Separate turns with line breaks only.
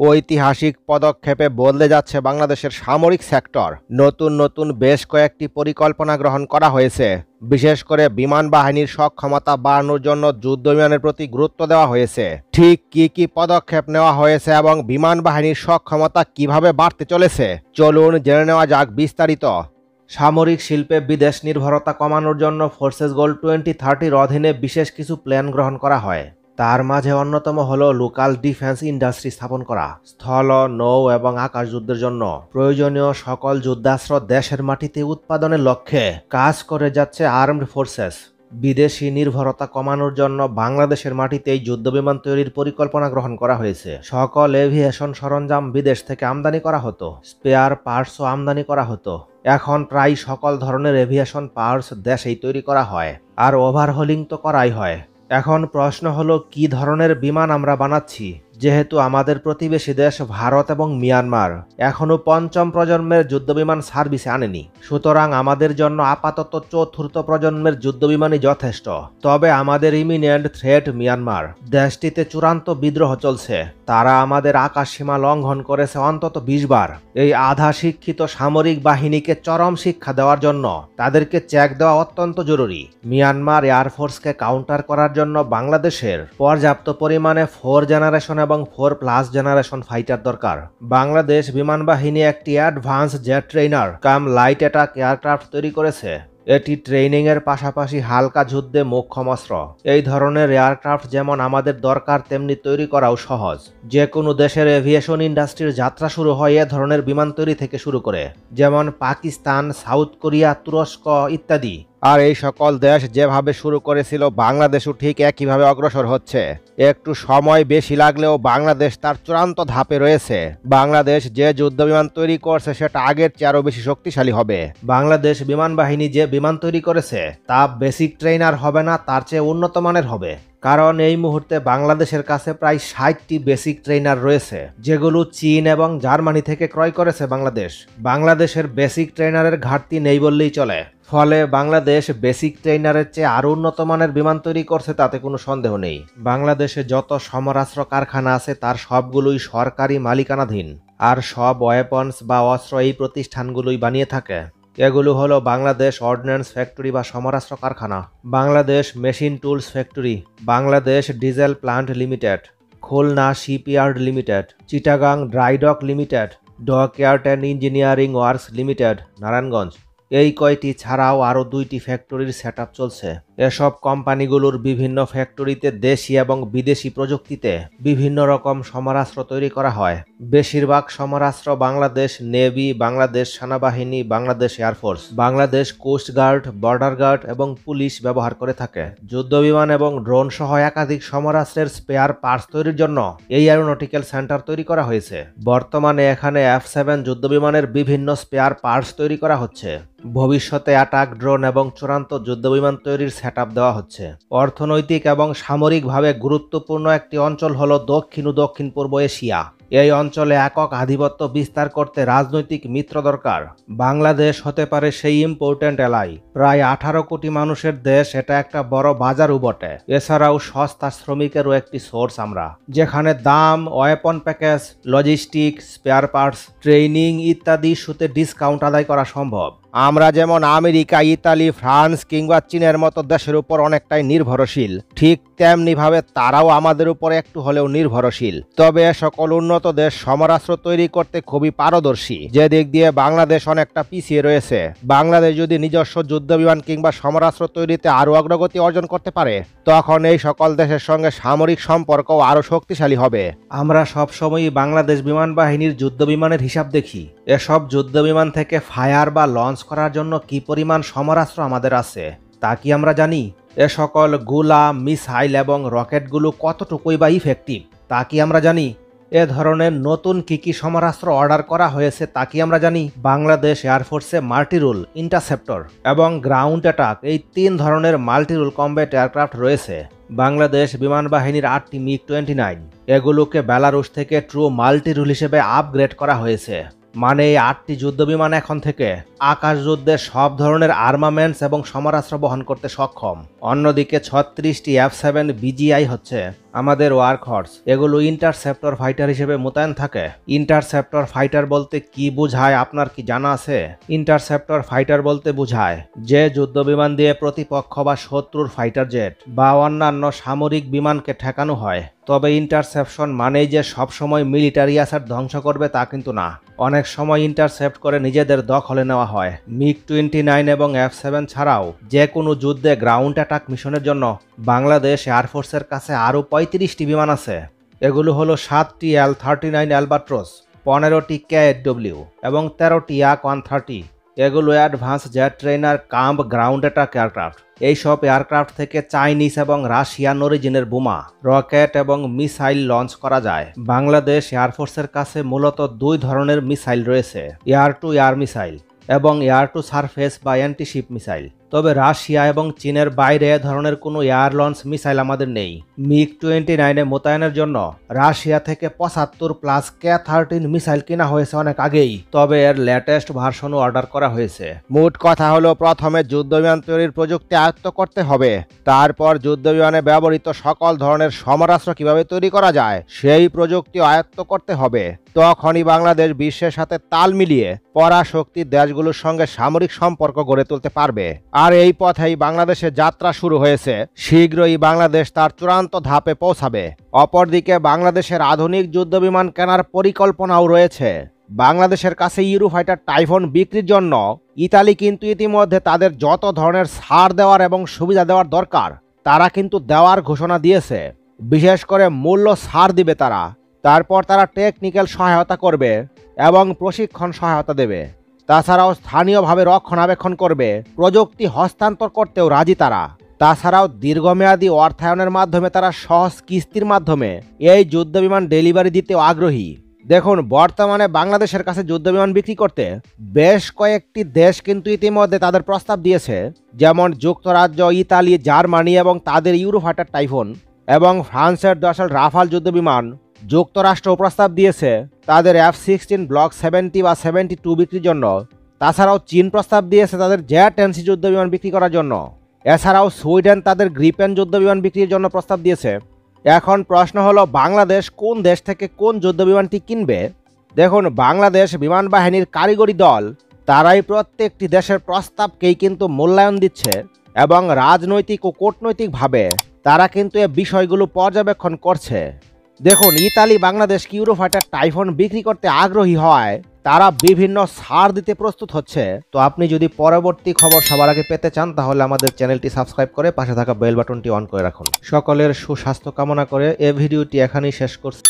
ঐতিহাসিক পদক্ষেপে বদলে যাচ্ছে বাংলাদেশের সামরিক সেক্টর। নতুন নতুন বেশ কয়েকটি পরিকল্পনা গ্রহণ করা হয়েছে। বিশেষ করে বিমান বাহিনীর সক্ষমতা বাড়ানোর জন্য যুদ্ধ বিমানের প্রতি গুরুত্ব দেওয়া হয়েছে। ঠিক কি কি পদক্ষেপ নেওয়া হয়েছে এবং বিমান বাহিনীর সক্ষমতা কিভাবে বাড়তে চলেছে, চলুন জেনে নেওয়া যাক বিস্তারিত। সামরিক শিল্পে বিদেশ নির্ভরতা কমানোর জন্য ফোর্সেস গোল 2030-র অধীনে বিশেষ কিছু প্ল্যান গ্রহণ করা হয়। তার মাঝে অন্যতম হল লোকাল ডিফেন্স ইন্ডাস্ট্রি স্থাপন করা। স্থল, নৌ এবং আকাশ যুদ্ধের জন্য প্রয়োজনীয় সকল যুদ্ধাস্ত্র দেশের মাটিতে উৎপাদনের লক্ষ্যে কাজ করে যাচ্ছে আর্মড ফোর্সেস। বিদেশি নির্ভরতা কমানোর জন্য বাংলাদেশের মাটিতেই যুদ্ধবিমান তৈরির পরিকল্পনা গ্রহণ করা হয়েছে। সকল এভিয়েশন সরঞ্জাম বিদেশ থেকে আমদানি করা হতো, স্পেয়ার পার্টসও আমদানি করা হতো। এখন প্রায় সকল ধরনের এভিয়েশন পার্টস দেশেই তৈরি করা হয়, আর ওভারহোলিং তো করাই হয়। এখন প্রশ্ন হলো, কি ধরনের বিমান আমরা বানাচ্ছি? যেহেতু আমাদের প্রতিবেশী দেশ ভারত এবং মিয়ানমার এখনো পঞ্চম প্রজন্মের যুদ্ধবিমান সার্ভিসে আনেনি, সুতরাং আমাদের জন্য আপাতত চতুর্থ প্রজন্মের যুদ্ধবিমানই যথেষ্ট। তবে আমাদের ইমিনেন্ট থ্রেট মিয়ানমার। দেশটিতে চূড়ান্ত বিদ্রোহ চলছে। তারা আমাদের আকাশ সীমা লঙ্ঘন করেছে অন্তত 20 বার। এই আধা শিক্ষিত সামরিক বাহিনীকে চরম শিক্ষা দেওয়ার জন্য তাদেরকে চেক দেওয়া অত্যন্ত জরুরি। মিয়ানমার এয়ারফোর্সকে কাউন্টার করার জন্য বাংলাদেশের পর্যাপ্ত পরিমাণে 4 জেনারেশন এবং 4+ জেনারেশন ফাইটার দরকার। বাংলাদেশ বিমান বাহিনী একটি অ্যাডভান্স জেট ট্রেইনার কাম লাইট অ্যাটাক এয়ারক্রাফট তৈরি করেছে। এটি ট্রেনিং এর পাশাপাশি হালকা যুদ্ধে মোক্ষম অস্ত্র। এই ধরনের এয়ারক্রাফট যেমন আমাদের দরকার, তেমনি তৈরি করাও সহজ। যে কোনো দেশের এভিয়েশন ইন্ডাস্ট্রির যাত্রা শুরু হয় এ ধরনের বিমান তৈরি থেকে শুরু করে, যেমন পাকিস্তান, সাউথ কোরিয়া, তুরস্ক ইত্যাদি। আর এই সকল দেশ যেভাবে শুরু করেছিল, বাংলাদেশও ঠিক একইভাবে অগ্রসর হচ্ছে। একটু সময় বেশি লাগলেও বাংলাদেশ তার চূড়ান্ত ধাপে রয়েছে। বাংলাদেশ যে যুদ্ধবিমান তৈরি করছে সেটা আগের চেয়ে আরও বেশি শক্তিশালী হবে। বাংলাদেশ বিমান বাহিনী যে বিমান তৈরি করেছে তা বেসিক ট্রেইনার হবে না, তার চেয়ে উন্নত মানের হবে। কারণ এই মুহূর্তে বাংলাদেশের কাছে প্রায় 60টি বেসিক ট্রেইনার রয়েছে, যেগুলো চীন এবং জার্মানি থেকে ক্রয় করেছে বাংলাদেশ। বাংলাদেশের বেসিক ট্রেইনারের ঘাটতি নেই বললেই চলে। ফলে বাংলাদেশ বেসিক ট্রেইনারের চেয়ে আরও উন্নত মানের বিমান তৈরি করছে, তাতে কোনো সন্দেহ নেই। বাংলাদেশে যত সমরাস্ত্র কারখানা আছে তার সবগুলোই সরকারি মালিকানাধীন, আর সব ওয়েপন্স বা অস্ত্র এই প্রতিষ্ঠানগুলোই বানিয়ে থাকে। এগুলো হলো বাংলাদেশ অর্ডিন্যান্স ফ্যাক্টরি বা সমরাস্ত্র কারখানা, Bangladesh machine tools factory, Bangladesh diesel plant limited, Khulna shipyard limited, Chittagong dry dock limited, dockyard and engineering works limited, Narayanganj. এই কয়টি ছাড়াও আরও 2টি ফ্যাক্টরির সেটআপ চলছে। এসব কোম্পানিগুলোর বিভিন্ন ফ্যাক্টরিতে দেশি এবং বিদেশি প্রযুক্তিতে বিভিন্ন রকম সমরাস্ত্র তৈরি করা হয়। বেশিরভাগ সমরাস্ত্র বাংলাদেশ নেভি, বাংলাদেশ সেনাবাহিনী, Bangladesh air force, Bangladesh coast guard, border guard এবং পুলিশ ব্যবহার করে থাকে। যুদ্ধবিমান এবং ড্রোন সহ একাধিক সমরাস্ত্রের স্পেয়ার পার্টস তৈরির জন্য এই অ্যারোনটিক্যাল সেন্টার তৈরি করা হয়েছে। বর্তমানে এখানে F-7 যুদ্ধবিমানের বিভিন্ন স্পেয়ার পার্টস তৈরি করা হচ্ছে। ভবিষ্যতে অ্যাটাক ড্রোন এবং চূড়ান্ত যুদ্ধবিমান তৈরির সেটআপ দেওয়া হচ্ছে। অর্থনৈতিক এবং সামরিকভাবে গুরুত্বপূর্ণ একটি অঞ্চল হলো দক্ষিণ ও দক্ষিণ পূর্ব এশিয়া। এই অঞ্চলে একক আধিপত্য বিস্তার করতে রাজনৈতিক মিত্র দরকার। বাংলাদেশ হতে পারে সেই ইম্পর্টেন্ট এলাই। প্রায় 18 কোটি মানুষের দেশ, এটা একটা বড় বাজারও বটে। এছাড়াও সস্তা শ্রমিকেরও একটি সোর্স আমরা, যেখানে দাম, weapon package, logistic, spare parts, training ইত্যাদি ইস্যুতে ডিসকাউন্ট আদায় করা সম্ভব। আমরা যেমন আমেরিকা, ইতালি, ফ্রান্স কিংবা চীনের মতো দেশের উপর অনেকটাই নির্ভরশীল, ঠিক তেমনিভাবে তারাও আমাদের উপর একটু হলেও নির্ভরশীল। তবে সকল উন্নত দেশ সমরাস্ত্র তৈরি করতে খুবই পারদর্শী, যে দিক দিয়ে বাংলাদেশ অনেকটা পিছিয়ে রয়েছে। বাংলাদেশ যদি নিজস্ব যুদ্ধবিমান কিংবা সমরাস্ত্র তৈরিতে আরও অগ্রগতি অর্জন করতে পারে, তখন এই সকল দেশের সঙ্গে সামরিক সম্পর্কও আরও শক্তিশালী হবে। আমরা সবসময়ই বাংলাদেশ বিমান বাহিনীর যুদ্ধবিমানের হিসাব দেখি। এসব যুদ্ধবিমান থেকে ফায়ার বা লঞ্চ করার জন্য কি পরিমাণ সমরাস্ত্র আমাদের আছে তা কি আমরা জানি? এ সকল গোলা, মিসাইল এবং রকেটগুলো কতটুকুই বা ইফেক্টিভ তা কি আমরা জানি? এ ধরনের নতুন কি সমরাস্ত্র অর্ডার করা হয়েছে তা কি আমরা জানি? বাংলাদেশ এয়ারফোর্সে মাল্টিরোল, ইন্টারসেপ্টর এবং গ্রাউন্ড অ্যাটাক এই 3 ধরনের মাল্টিরোল কমব্যাট এয়ারক্রাফট রয়েছে। বাংলাদেশ বিমান বাহিনীর 8টি MiG-29, এগুলোকে বেলারুশ থেকে ট্রু মাল্টিরোল হিসেবে আপগ্রেড করা হয়েছে। মানে এই 8টি যুদ্ধবিমান এখন থেকে আকাশ যুদ্ধে সব ধরনের আর্মামেন্টস এবং সমরাস্ত্র বহন করতে সক্ষম। অন্যদিকে 36টি F-7 BGI হচ্ছে আমাদের ওয়ার্কহর্স। এগুলো ইন্টারসেপ্টর ফাইটার হিসেবে মোতায়েন থাকে। ইন্টারসেপ্টর ফাইটার বলতে কি বোঝায় আপনার কি জানা আছে? ইন্টারসেপ্টর ফাইটার বলতে বোঝায় যে যুদ্ধবিমান দিয়ে প্রতিপক্ষ বা শত্রুর ফাইটার জেট বা অন্যান্য সামরিক বিমানকে ঠেকানো হয়। তবে ইন্টারসেপশন মানেই যে সবসময় মিলিটারি অ্যাসেট ধ্বংস করবে তা কিন্তু না। অনেক সময় ইন্টারসেপ্ট করে নিজেদের দখলে নেওয়া হয়। MiG-29 এবং F-7 ছাড়াও যে কোনো যুদ্ধে গ্রাউন্ড অ্যাটাক মিশনের জন্য বাংলাদেশ এয়ারফোর্সের কাছে আরও 35টি বিমান আছে। এগুলো হলো 7টি L-39 অ্যালবাট্রস, 15টি KW এবং 13টি Yak-130। এগুলো advance jet trainer cum ground attack aircraft. এইসব এয়ারক্রাফট থেকে চাইনিজ এবং রাশিয়ান অরিজিনের বোমা, রকেট এবং মিসাইল লঞ্চ করা যায়। বাংলাদেশ এয়ারফোর্সের কাছে মূলত 2 ধরনের মিসাইল রয়েছে, এয়ার টু এয়ার মিসাইল এবং এয়ার টু সারফেস বা অ্যান্টিশিপ মিসাইল। তবে রাশিয়া এবং চীনের বাইরে এ ধরনের কোনো এয়ার লঞ্চ মিসাইল আমাদের নেই। MiG-29 মোতায়েনের জন্য রাশিয়া থেকে 75+ K-13 মিসাইল কেনা হয়েছে অনেক আগেই, তবে এর লেটেস্ট ভার্সনও অর্ডার করা হয়েছে। মোট কথা হলো প্রথমে যুদ্ধবিমান তৈরির প্রযুক্তি আয়ত্ত করতে হবে, তারপর যুদ্ধবিমানে ব্যবহৃত সকল ধরনের সমরাস্ত্র কিভাবে তৈরি করা যায় সেই প্রযুক্তি আয়ত্ত করতে হবে। তখনই বাংলাদেশ বিশ্বের সাথে তাল মিলিয়ে পরাশক্তির দেশগুলোর সঙ্গে সামরিক সম্পর্ক গড়ে তুলতে পারবে। আর এই পথেই বাংলাদেশের যাত্রা শুরু হয়েছে। শীঘ্রই বাংলাদেশ তার চূড়ান্ত ধাপে পৌঁছাবে। অপরদিকে বাংলাদেশের আধুনিক যুদ্ধবিমান কেনার পরিকল্পনাও রয়েছে। বাংলাদেশের কাছে ইউরোফাইটার টাইফন বিক্রির জন্য ইতালি কিন্তু ইতিমধ্যে তাদের যত ধরনের ছাড় দেওয়ার এবং সুবিধা দেওয়ার দরকার তারা কিন্তু দেওয়ার ঘোষণা দিয়েছে। বিশেষ করে মূল্য ছাড় দিবে তারা, তারপর তারা টেকনিক্যাল সহায়তা করবে এবং প্রশিক্ষণ সহায়তা দেবে। তাছাড়াও স্থানীয়ভাবে রক্ষণাবেক্ষণ করবে, প্রযুক্তি হস্তান্তর করতেও রাজি তারা। তাছাড়াও দীর্ঘমেয়াদী অর্থায়নের মাধ্যমে তারা সহজ কিস্তির মাধ্যমে এই যুদ্ধবিমান ডেলিভারি দিতেও আগ্রহী। দেখুন, বর্তমানে বাংলাদেশের কাছে যুদ্ধবিমান বিক্রি করতে বেশ কয়েকটি দেশ কিন্তু ইতিমধ্যে তাদের প্রস্তাব দিয়েছে, যেমন যুক্তরাজ্য, ইতালি, জার্মানি এবং তাদের ইউরোফাইটার টাইফন এবং ফ্রান্সের দশাল রাফাল যুদ্ধবিমান। যুক্তরাষ্ট্র প্রস্তাব দিয়েছে তাদের F-16 ব্লক 70 বা 72 বিক্রির জন্য। তাছাড়াও চীন প্রস্তাব দিয়েছে তাদের জেট-10C যুদ্ধবিমান বিক্রি করার জন্য। এছাড়াও সুইডেন তাদের গ্রিপেন যুদ্ধবিমান বিক্রির জন্য প্রস্তাব দিয়েছে। এখন প্রশ্ন হলো বাংলাদেশ কোন দেশ থেকে কোন যুদ্ধবিমানটি কিনবে? দেখুন, বাংলাদেশ বিমান বাহিনীর কারিগরি দল তারাই প্রত্যেকটি দেশের প্রস্তাবকেই কিন্তু মূল্যায়ন দিচ্ছে এবং রাজনৈতিক ও কূটনৈতিকভাবে তারা কিন্তু এই বিষয়গুলো পর্যবেক্ষণ করছে। দেখুন, ইতালি বাংলাদেশকে ইউরোফাইটার টাইফন বিক্রি করতে আগ্রহী হয়, তারা বিভিন্ন ছাড় দিতে প্রস্তুত হচ্ছে। তো আপনি যদি পরবর্তী খবর সবার আগে পেতে চান তাহলে আমাদের চ্যানেলটি সাবস্ক্রাইব করে পাশে থাকা বেল বাটনটি অন করে রাখুন। সকলের সুস্বাস্থ্য কামনা করে এই ভিডিওটি এখানেই শেষ করছি।